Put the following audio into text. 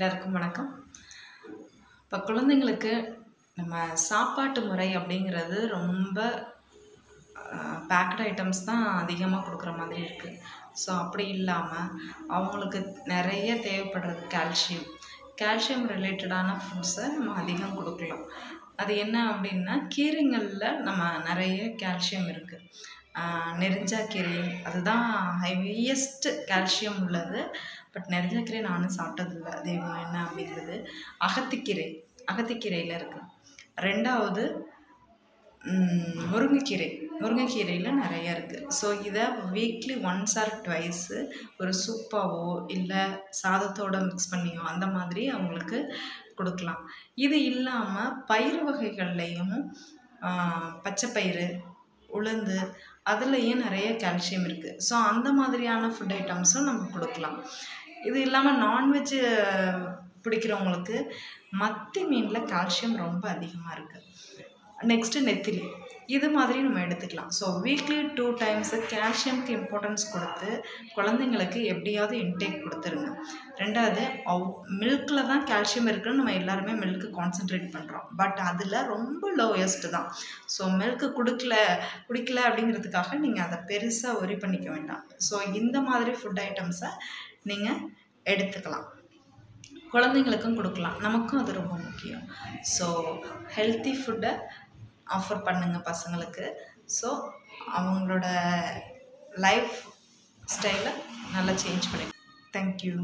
எல்லாருக்கும் வணக்கம். இப்போ குழந்தைங்களுக்கு நம்ம சாப்பாட்டு முறை அப்படிங்கிறது ரொம்ப பேக்டு ஐட்டம்ஸ் தான் அதிகமாக கொடுக்குற மாதிரி இருக்குது. ஸோ அப்படி இல்லாமல் அவங்களுக்கு நிறைய தேவைப்படுறது கால்சியம் ரிலேட்டடான ஃபுட்ஸை நம்ம அதிகம் கொடுக்கலாம். அது என்ன அப்படின்னா, கீரைங்களில் நம்ம நிறைய கால்சியம் இருக்குது. நெருஞ்சாக்கீரை அதுதான் ஹையஸ்ட் கால்சியம் உள்ளது. பட் நெருஞ்சாக்கீரை நானும் சாப்பிட்டதில்லை. அது என்ன அப்படிங்கிறது அகத்திக்கீரையில் இருக்குது. ரெண்டாவது முருங்கைக்கீரையில் நிறைய இருக்குது. ஸோ இதை வீக்லி ஒன்ஸ் ஆர் ட்வைஸு ஒரு சூப்பாவோ இல்லை சாதத்தோடு மிக்ஸ் பண்ணியோ அந்த மாதிரி அவங்களுக்கு கொடுக்கலாம். இது இல்லாமல் பயிறு வகைகள்லேயும் பச்சைப்பயிறு, உளுந்து அதுலேயும் நிறைய கால்சியம் இருக்குது. ஸோ அந்த மாதிரியான ஃபுட் ஐட்டம்ஸும் நம்ம கொடுக்கலாம். இது இல்லாமல் நான்வெஜ்ஜு பிடிக்கிறவங்களுக்கு மத்தி மீனில் கால்சியம் ரொம்ப அதிகமாக இருக்குது. நெக்ஸ்ட்டு நெத்திலி, இது மாதிரி நம்ம எடுத்துக்கலாம். ஸோ வீக்லி 2 டைம்ஸு கால்சியம்க்கு இம்பார்ட்டன்ஸ் கொடுத்து குழந்தைங்களுக்கு எப்படியாவது இன்டேக் கொடுத்துருங்க. ரெண்டாவது, மில்கில் தான் கால்சியம் இருக்குதுன்னு நம்ம எல்லாருமே மில்க்கு கான்சென்ட்ரேட் பண்ணுறோம். பட் அதில் ரொம்ப லோயஸ்ட்டு தான். ஸோ மில்க்கு குடிக்கல அப்படிங்கிறதுக்காக நீங்கள் அதை பெருசாக ஒரி பண்ணிக்க வேண்டாம். ஸோ இந்த மாதிரி ஃபுட் ஐட்டம்ஸை நீங்கள் எடுத்துக்கலாம். குழந்தைங்களுக்கும் கொடுக்கலாம், நமக்கும் அது ரொம்ப முக்கியம். ஸோ ஹெல்த்தி ஃபுட்டை ஆஃபர் பண்ணுங்கள் பசங்களுக்கு. ஸோ அவங்களோட லைஃப் ஸ்டைலை நல்லா சேஞ்ச் பண்ணி. தேங்க்யூ.